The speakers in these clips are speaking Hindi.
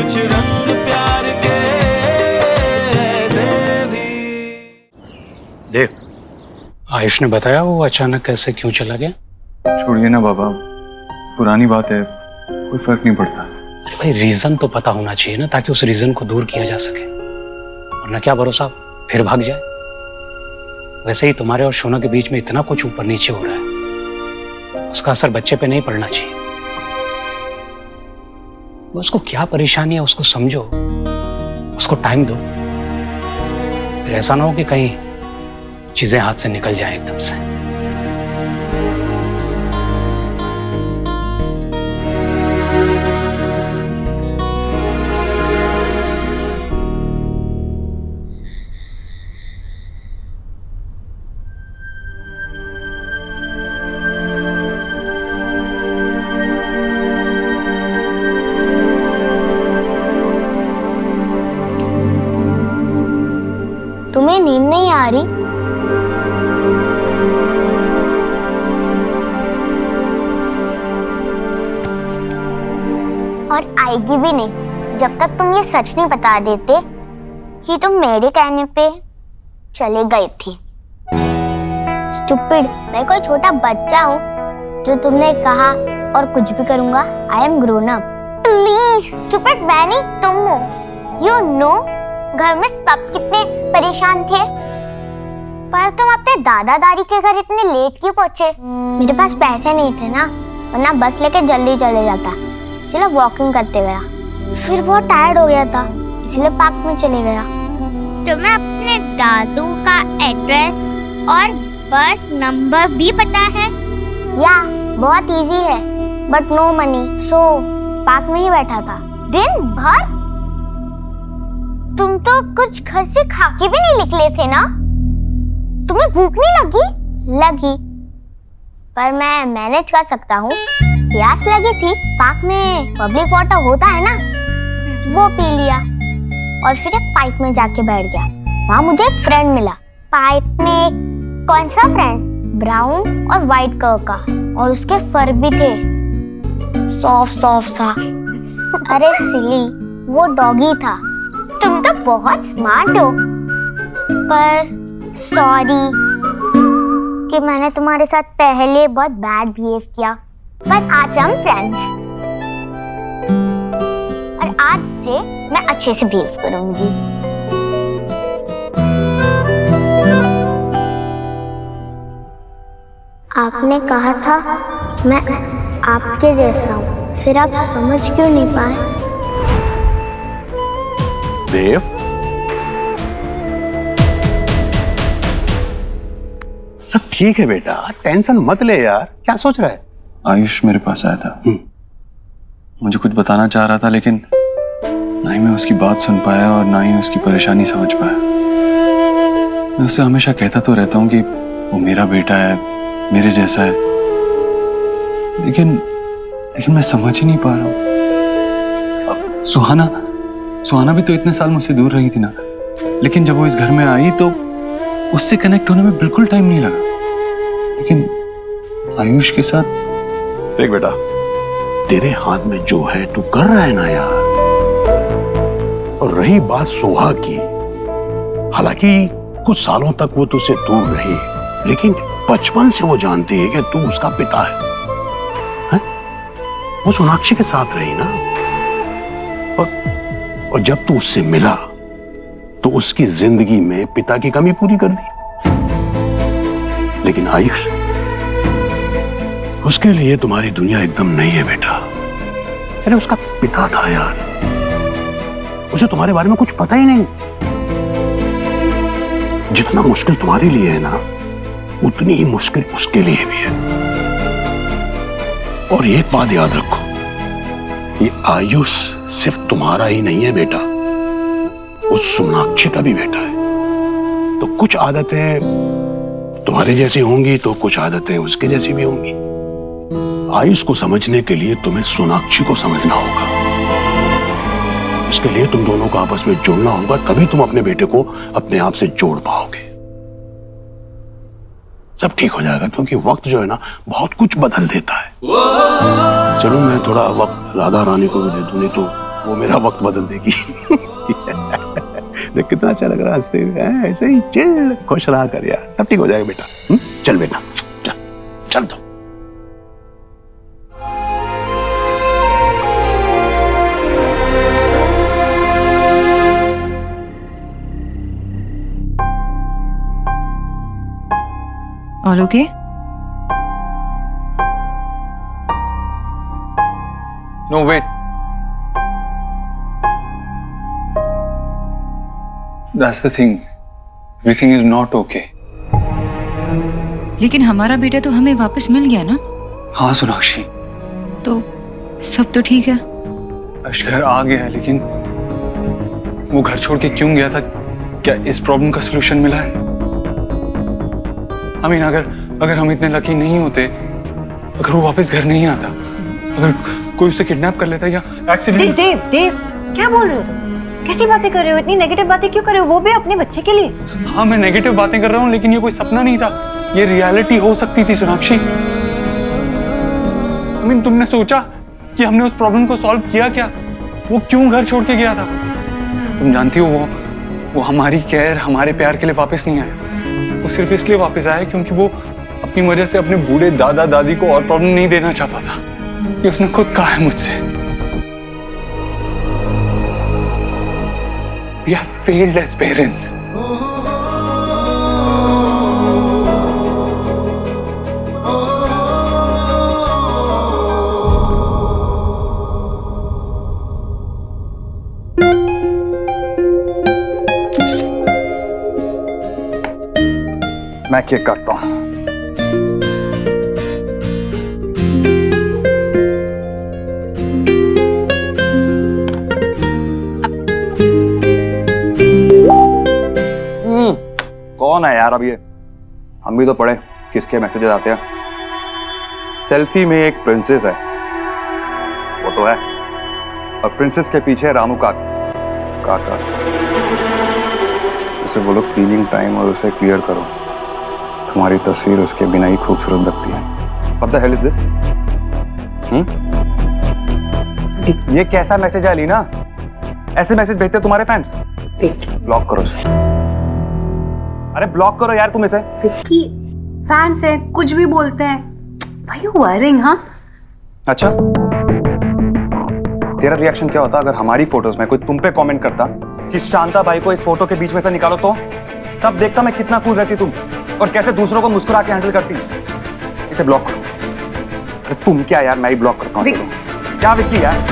कुछ रंग प्यार के ऐसे भी। देख, आयुष ने बताया वो अचानक कैसे क्यों चला गया? छोड़िए ना बाबा, पुरानी बात है, कोई फर्क नहीं पड़ता। अरे भाई, रीजन तो पता होना चाहिए ना, ताकि उस रीजन को दूर किया जा सके, वरना क्या भरोसा फिर भाग जाए। वैसे ही तुम्हारे और शोना के बीच में इतना कुछ ऊपर नीचे हो रहा है, उसका असर बच्चे पे नहीं पड़ना चाहिए। उसको क्या परेशानी है उसको समझो, उसको टाइम दो। फिर ऐसा ना हो कि कहीं चीजें हाथ से निकल जाए एकदम से। तुम्हें नींद नहीं आ रही? और आएगी भी नहीं जब तक तुम ये सच नहीं बता देते कि तुम मेरे कहने पे चले गए थे। स्टूपिड, मैं कोई छोटा बच्चा हूँ जो तुमने कहा और कुछ भी करूंगा। I am grown up. Please stupid, मैं नहीं तुम हो। यू नो घर में सब कितने परेशान थे, पर तुम अपने दादा दादी के घर इतने लेट क्यों पहुंचे? मेरे पास पैसे नहीं थे ना, वरना बस लेके जल्दी चले जाता, इसलिए वॉकिंग करते गया। फिर बहुत टायर्ड हो गया था, इसलिए पार्क में चले गया। तुम्हें अपने दादू का एड्रेस और बस नंबर भी पता है? या बहुत इजी है, but no money, so park में ही बैठा था दिन भर। तुम तो कुछ घर से खा के भी नहीं निकले थे ना? तुम्हें भूख नहीं लगी? लगी, पर मैं मैनेज कर सकता हूँ। प्यास लगी थी, पार्क में पब्लिक वाटर होता है ना, वो पी लिया और फिर एक पाइप में जाके बैठ गया। वहाँ मुझे एक फ्रेंड मिला। पाइप में कौन सा फ्रेंड? ब्राउन और व्हाइट कलर का, और उसके फर भी थे सॉफ्ट सॉफ्ट सा। अरे सिली, वो डॉगी था। तुम तो बहुत स्मार्ट हो, पर सॉरी कि मैंने तुम्हारे साथ पहले बहुत बैड बिहेव किया, पर आज हम फ्रेंड्स, और आज से मैं अच्छे से बिहेव करूंगी। आपने कहा था मैं आपके जैसा हूँ, फिर आप समझ क्यों नहीं पाए? देव, सब ठीक है बेटा, टेंशन मत ले यार। क्या सोच रहा है? आयुष मेरे पास आया था, मुझे कुछ बताना चाह रहा था, लेकिन ना ही मैं उसकी बात सुन पाया और ना ही उसकी परेशानी समझ पाया। मैं उससे हमेशा कहता तो रहता हूँ कि वो मेरा बेटा है, मेरे जैसा है, लेकिन मैं समझ ही नहीं पा रहा हूँ। सुहाना भी तो इतने साल मुझसे दूर रही थी ना, लेकिन जब वो इस घर में आई तो उससे कनेक्ट होने में बिल्कुल टाइम नहीं लगा। लेकिन आयुष के साथ, देख बेटा, तेरे हाथ में जो है तू कर रहा है ना यार। और रही बात सोहा की, हालांकि कुछ सालों तक वो तुझसे दूर रही, लेकिन बचपन से वो जानती है कि तू उसका पिता है? वो सोनाक्षी के साथ रही ना, और जब तू उससे मिला तो उसकी जिंदगी में पिता की कमी पूरी कर दी। लेकिन आयुष, उसके लिए तुम्हारी दुनिया एकदम नई है बेटा। अरे उसका पिता था यार, उसे तुम्हारे बारे में कुछ पता ही नहीं। जितना मुश्किल तुम्हारे लिए है ना, उतनी ही मुश्किल उसके लिए भी है। और एक बात याद रखो, ये आयुष सिर्फ तुम्हारा ही नहीं है बेटा, उस सोनाक्षी का भी बेटा है। तो कुछ आदतें तुम्हारे जैसी होंगी तो कुछ आदतें उसके जैसी भी होंगी। आयुष को समझने के लिए तुम्हें सोनाक्षी को समझना होगा। इसके लिए तुम दोनों को आपस में जोड़ना होगा, तभी तुम अपने बेटे को अपने आप से जोड़ पाओगे। सब ठीक हो जाएगा, क्योंकि वक्त जो है ना बहुत कुछ बदल देता है। चलो मैं थोड़ा वक्त राधा रानी को भी दे दूं, नहीं तो वो मेरा वक्त बदल देगी। देख कितना अच्छा लग रहा है हंसते हुए, ऐसे ही चिल खुश रहा कर यार, सब ठीक हो जाएगा बेटा। चल बेटा चल चल तो। All okay? No, wait. That's the thing. Everything is not okay. लेकिन हमारा बेटा तो हमें वापस मिल गया ना? हाँ सोनाक्षी, तो सब तो ठीक है। अर्श घर आ गया है, लेकिन वो घर छोड़ के क्यों गया था? क्या इस प्रॉब्लम का सलूशन मिला है? I mean, अगर हम इतने लकी नहीं होते, अगर वो वापस घर नहीं आता, अगर कोई उसे किडनैप कर लेता या एक्सीडेंट। देव, क्या बोल रहे हो तुम? कैसी बातें कर रहे हो? इतनी नेगेटिव बातें क्यों कर रहे हो? वो भी अपने बच्चे के लिए। हाँ मैं नेगेटिव बातें कर रहा हूँ, लेकिन ये कोई सपना नहीं था, ये रियलिटी हो सकती थी सोनाक्षी। I mean, तुमने सोचा कि हमने उस प्रॉब्लम को सॉल्व किया क्या? वो क्यों घर छोड़ के गया था? तुम जानती हो वो हमारी केयर, हमारे प्यार के लिए वापस नहीं आया। वो सिर्फ इसलिए वापस आया क्योंकि वो अपनी वजह से अपने बूढ़े दादा दादी को और प्रॉब्लम नहीं देना चाहता था। ये उसने खुद कहा है मुझसे। We have failed as parents. मैं केक काटता हूँ। कौन है यार अब ये? हम भी तो पढ़े किसके मैसेजेस आते हैं। सेल्फी में एक प्रिंसेस है, वो तो है, और प्रिंसेस के पीछे रामू काका। उसे बोलो क्लीनिंग टाइम और उसे क्लियर करो। तुम्हारी तस्वीर उसके बिना ही खूबसूरत लगती है। What the hell is this? ये कैसा मैसेज है अलीना? ऐसे मैसेज भेजते तुम्हारे फैंस? ब्लॉक करो उसे। अरे ब्लॉक करो यार तुम इसे। विक्की, फैंस हैं, कुछ भी बोलते हैं। Why you worrying, हाँ? अच्छा, तेरा रिएक्शन क्या होता अगर हमारी फोटोज में कोई तुम पे कमेंट करता कि शांता भाई को इस फोटो के बीच में से निकालो? तो तब देखता मैं कितना कूल रहती तुम, और कैसे दूसरों को मुस्कुरा के हैंडल करती। इसे ब्लॉक करो। अरे तुम क्या यार, मैं ही ब्लॉक करता हूँ। क्या विक्की यार?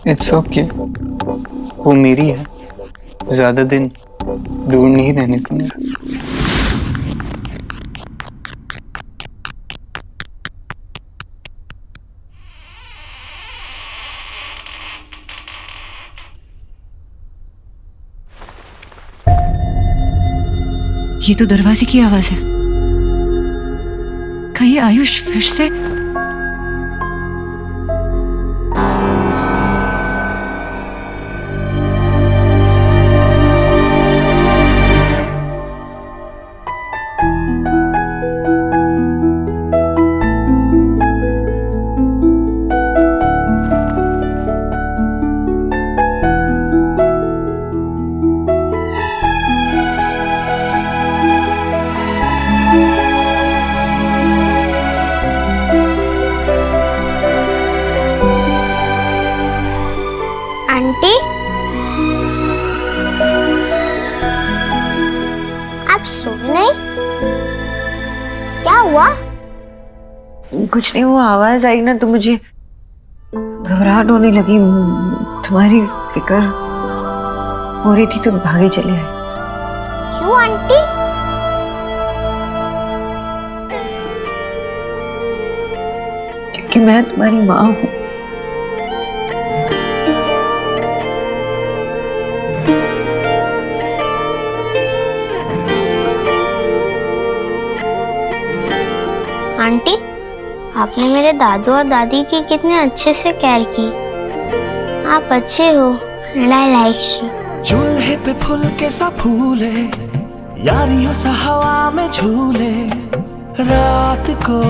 इट्स ओके, वो मेरी है, ज्यादा दिन दूर नहीं रहने दूंगा। ये तो दरवाजे की आवाज है। कहीं आयुष फिर से? आंटी, आप सो नहीं? क्या हुआ? कुछ नहीं, वो आवाज आई ना तो मुझे घबराहट होने लगी। तुम्हारी फिक्र हो रही थी तो भागे चले आए। क्यों आंटी? क्योंकि मैं तुम्हारी माँ हूँ। आंटी, आपने मेरे दादू और दादी की कितने अच्छे से केयर की। आप अच्छे हो एंड आई लाइक यू। चूल्हे पे फूल के सा फूले, यारियों सा हवा में झूले, रात को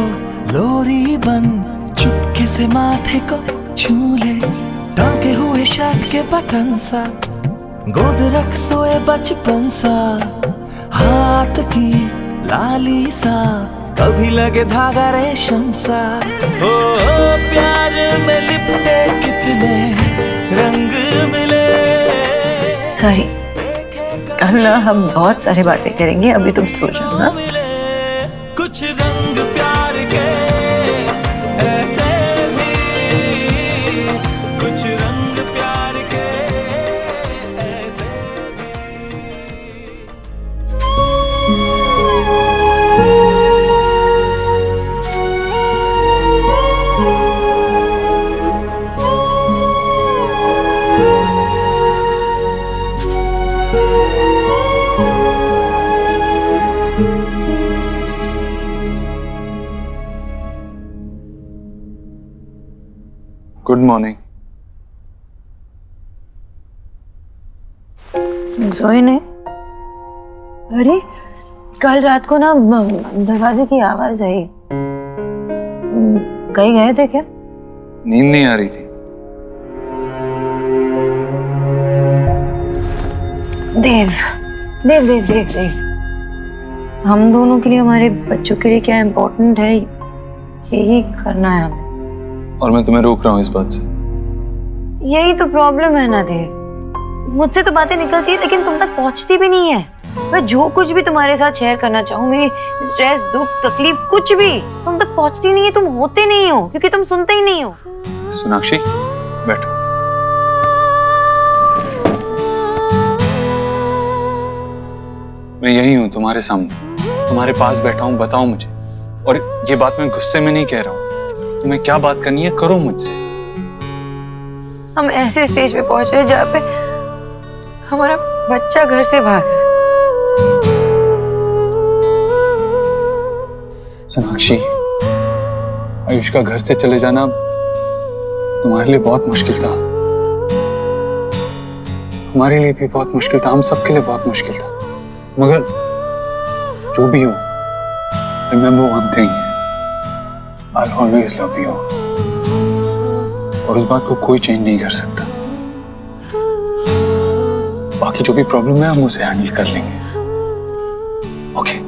लोरी बन चुपके से माथे को छूले, टांगे हुए शर्ट के बटन सा, गोद रख सोए बचपन सा, हाथ की लाली सा, कभी लगे धागा रेशम सा। ओ प्यार में लिपटे कितने रंग मिले। सॉरी, कल हम बहुत सारी बातें करेंगे, अभी तुम सो जाओ ना। कुछ रंग प्यार के ऐसे भी, कुछ रंग प्यार के ऐसे भी। Good morning. सोए नहीं? अरे कल रात को ना दरवाजे की आवाज आई। कहीं गए थे क्या? नींद नहीं आ रही थी। देव देव देव देव देव, हम दोनों के लिए, हमारे बच्चों के लिए क्या इम्पोर्टेंट है, यही करना है हमें। और मैं तुम्हें रोक रहा हूँ इस बात से। यही तो प्रॉब्लम है ना देव, मुझसे तो बातें निकलती है लेकिन तुम तक पहुंचती भी नहीं है। मैं जो कुछ भी तुम्हारे साथ शेयर करना चाहूँ, मेरी स्ट्रेस, दुख, तकलीफ, कुछ भी तुम तक पहुंचती नहीं है। तुम होते नहीं हो क्योंकि तुम सुनते ही नहीं हो। सोनाक्षी बैठो। मैं यही हूँ तुम्हारे सामने, तुम्हारे पास बैठा हूँ। बताओ मुझे, और ये बात मैं गुस्से में नहीं कह रहा हूँ। तुम्हें क्या बात करनी है करो मुझसे। हम ऐसे स्टेज पे पहुंचे जहाँ पे हमारा बच्चा घर से भाग रहा है। सोनाक्षी, आयुष का घर से चले जाना तुम्हारे लिए बहुत मुश्किल था, हमारे लिए भी बहुत मुश्किल था, हम सबके लिए बहुत मुश्किल था। मगर जो भी हो, remember one thing, I'll always love you। और उस बात को कोई चेंज नहीं कर सकता। बाकी जो भी प्रॉब्लम है हम उसे हैंडल कर लेंगे। ओके?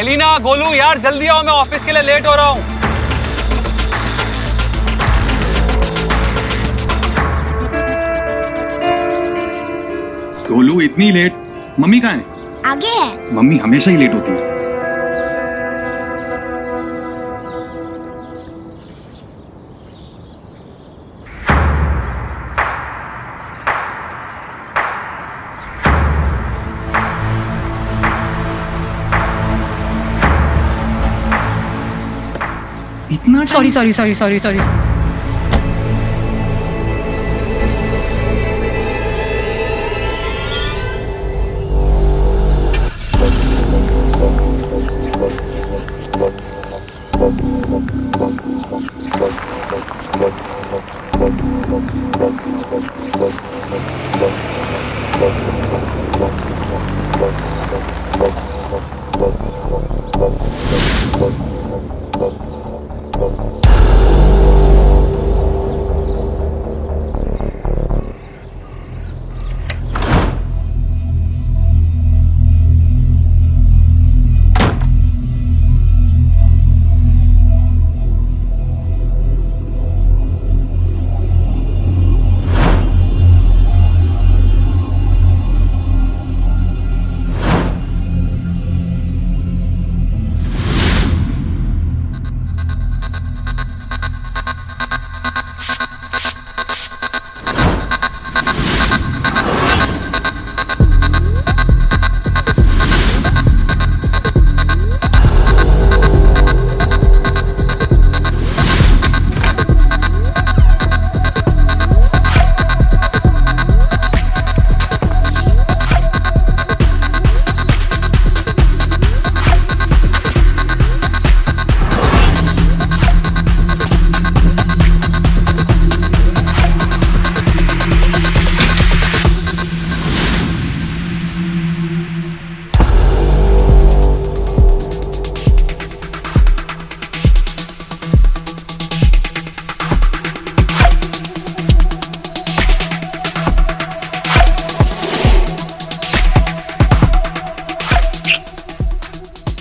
एलिना, गोलू यार जल्दी आओ, मैं ऑफिस के लिए लेट हो रहा हूँ। गोलू इतनी लेट? मम्मी कहाँ है? आगे है। मम्मी हमेशा ही लेट होती है। इतना sorry sorry sorry sorry sorry.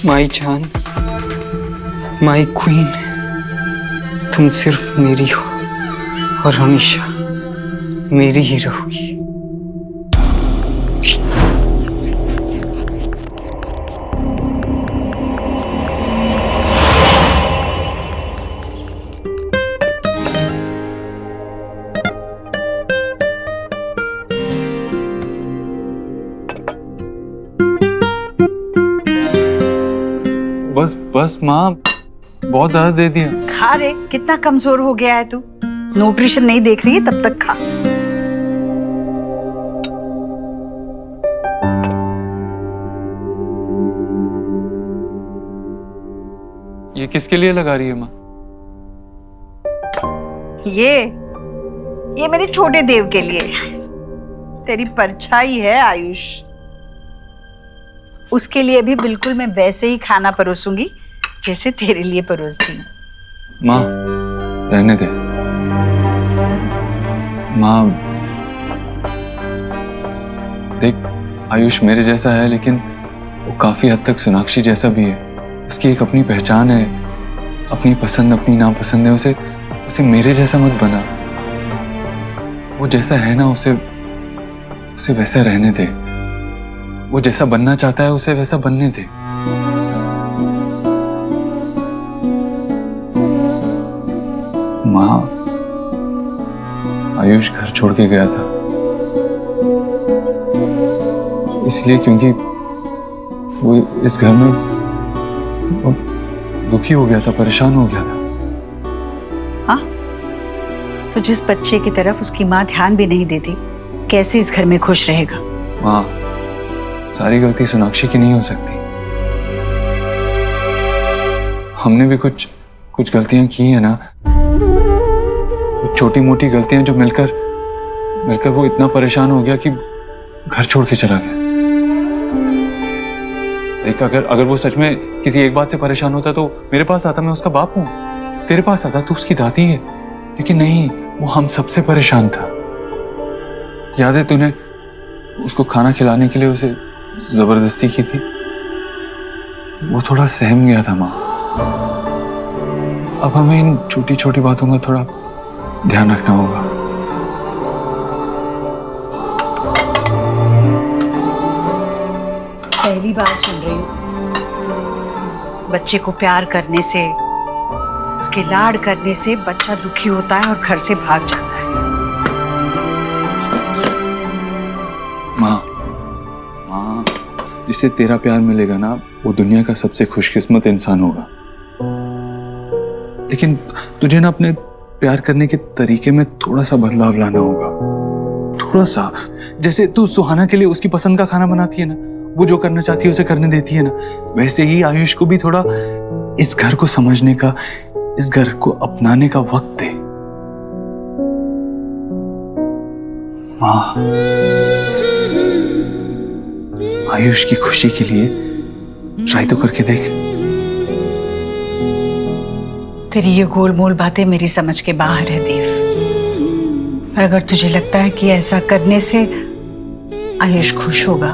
My जान, माई क्वीन, तुम सिर्फ मेरी हो और हमेशा मेरी ही रहोगी। बस बस माँ, बहुत ज्यादा दे दिया। खा रे, कितना कमजोर हो गया है तू। न्यूट्रिशन नहीं देख रही है तब तक खा। ये किसके लिए लगा रही है माँ? ये मेरे छोटे देव के लिए। तेरी परछाई है आयुष, उसके लिए भी बिल्कुल मैं वैसे ही खाना परोसूंगी जैसे तेरे लिए परोसती हूँ। माँ रहने दे। माँ देख, आयुष मेरे जैसा है लेकिन वो काफी हद तक सोनाक्षी जैसा भी है। उसकी एक अपनी पहचान है, अपनी पसंद अपनी नापसंद है। उसे मेरे जैसा मत बना। वो जैसा है ना, उसे वैसा रहने दे। वो जैसा बनना चाहता है उसे वैसा बनने दे। माँ, आयुष घर छोड़ के गया था इसलिए क्योंकि वो इस घर में वो दुखी हो गया था, परेशान हो गया था। हाँ, तो जिस बच्चे की तरफ उसकी माँ ध्यान भी नहीं देती, कैसे इस घर में खुश रहेगा? माँ, सारी गलती सोनाक्षी की नहीं हो सकती। हमने भी कुछ गलतियां की है ना, छोटी मोटी गलतियां जो मिलकर वो इतना परेशान हो गया कि घर छोड़ के चला गया। देख, अगर वो सच में किसी एक बात से परेशान होता तो मेरे पास आता, मैं उसका बाप हूं। तेरे पास आता तो उसकी दादी है। लेकिन नहीं, वो हम सबसे परेशान था। याद है तूने उसको खाना खिलाने के लिए उसे जबरदस्ती की थी? वो थोड़ा सहम गया था माँ। अब हमें इन छोटी छोटी बातों का थोड़ा ध्यान रखना होगा। पहली बार सुन रही हूँ बच्चे को प्यार करने से, उसके लाड करने से बच्चा दुखी होता है और घर से भाग जाता है। माँ, जिससे तेरा प्यार मिलेगा ना, वो दुनिया का सबसे खुशकिस्मत इंसान होगा। लेकिन तुझे ना अपने प्यार करने के तरीके में थोड़ा सा बदलाव लाना होगा। थोड़ा सा, जैसे तू सुहाना के लिए उसकी पसंद का खाना बनाती है ना, वो जो करना चाहती है उसे करने देती है ना, वैसे ही आयुष को भी थोड़ा इस घर को समझने का, इस घर को अपनाने का वक्त दे। माँ, आयुष की खुशी के लिए ट्राई तो करके देख। तेरी ये गोलमोल बातें मेरी समझ के बाहर है देव। और अगर तुझे लगता है कि ऐसा करने से आयुष खुश होगा,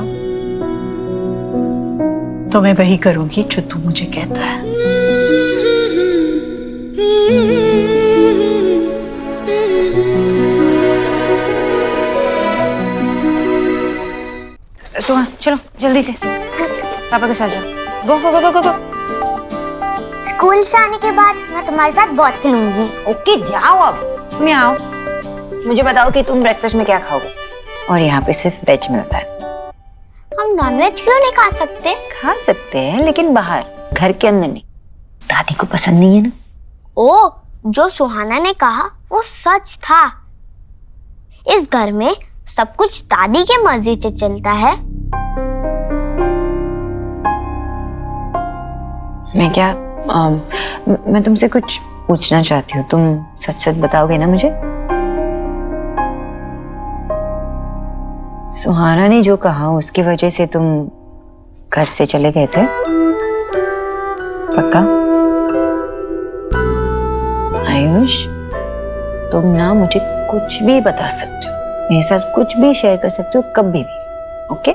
तो मैं वही करूंगी जो तू मुझे कहता है। सुहा, चलो जल्दी से पापा के साथ जाओ। गो गो गो गो गो। स्कूल से आने के बाद मैं तुम्हारे साथ बहुत खेलूंगी। ओके, जाओ अब। तुम यहाँ आओ, मुझे बताओ कि तुम ब्रेकफास्ट में क्या खाओगे। और यहाँ पे सिर्फ वेज मिलता है। हम नॉनवेज क्यों नहीं खा सकते? खा सकते हैं लेकिन बाहर, घर के अंदर नहीं। दादी को पसंद नहीं है ना। ओ, जो सुहाना ने कहा वो सच था। इस घर में सब कुछ दादी के मर्जी से चलता है। मैं तुमसे कुछ पूछना चाहती हूँ, तुम सच सच बताओगे ना मुझे? सुहाना ने जो कहा उसकी वजह से तुम घर से चले गए थे? पक्का? आयुष, तुम ना मुझे कुछ भी बता सकते हो, मेरे साथ कुछ भी शेयर कर सकते हो, कभी भी। ओके?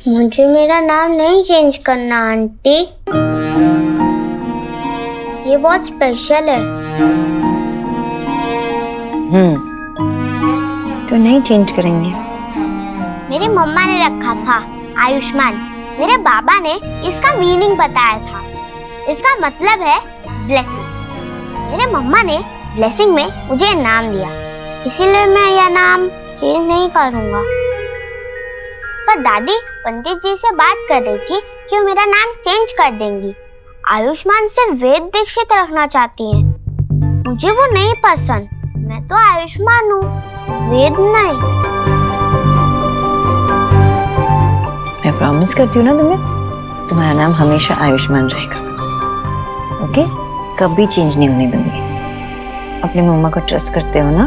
मुझे मेरा नाम नहीं चेंज करना आंटी, ये बहुत स्पेशल है। तो नहीं चेंज करेंगे। मेरी मम्मा ने रखा था आयुष्मान। मेरे बाबा ने इसका मीनिंग बताया था। इसका मतलब है ब्लेसिंग। मेरे मम्मा ने ब्लेसिंग में मुझे नाम दिया, इसीलिए मैं यह नाम चेंज नहीं करूंगा। पर दादी पंडित जी से बात कर रही थी कि वो मेरा नाम चेंज कर देंगी। आयुष्मान से वेद दीक्षित रखना चाहती हैं। मुझे वो नहीं पसंद, मैं तो आयुष्मान हूँ, वेद नहीं। मैं प्रॉमिस करती हूँ ना तुम्हारा नाम हमेशा आयुष्मान रहेगा। ओके? कभी चेंज नहीं होने दूंगी। अपनी मम्मा को ट्रस्ट करते हो ना?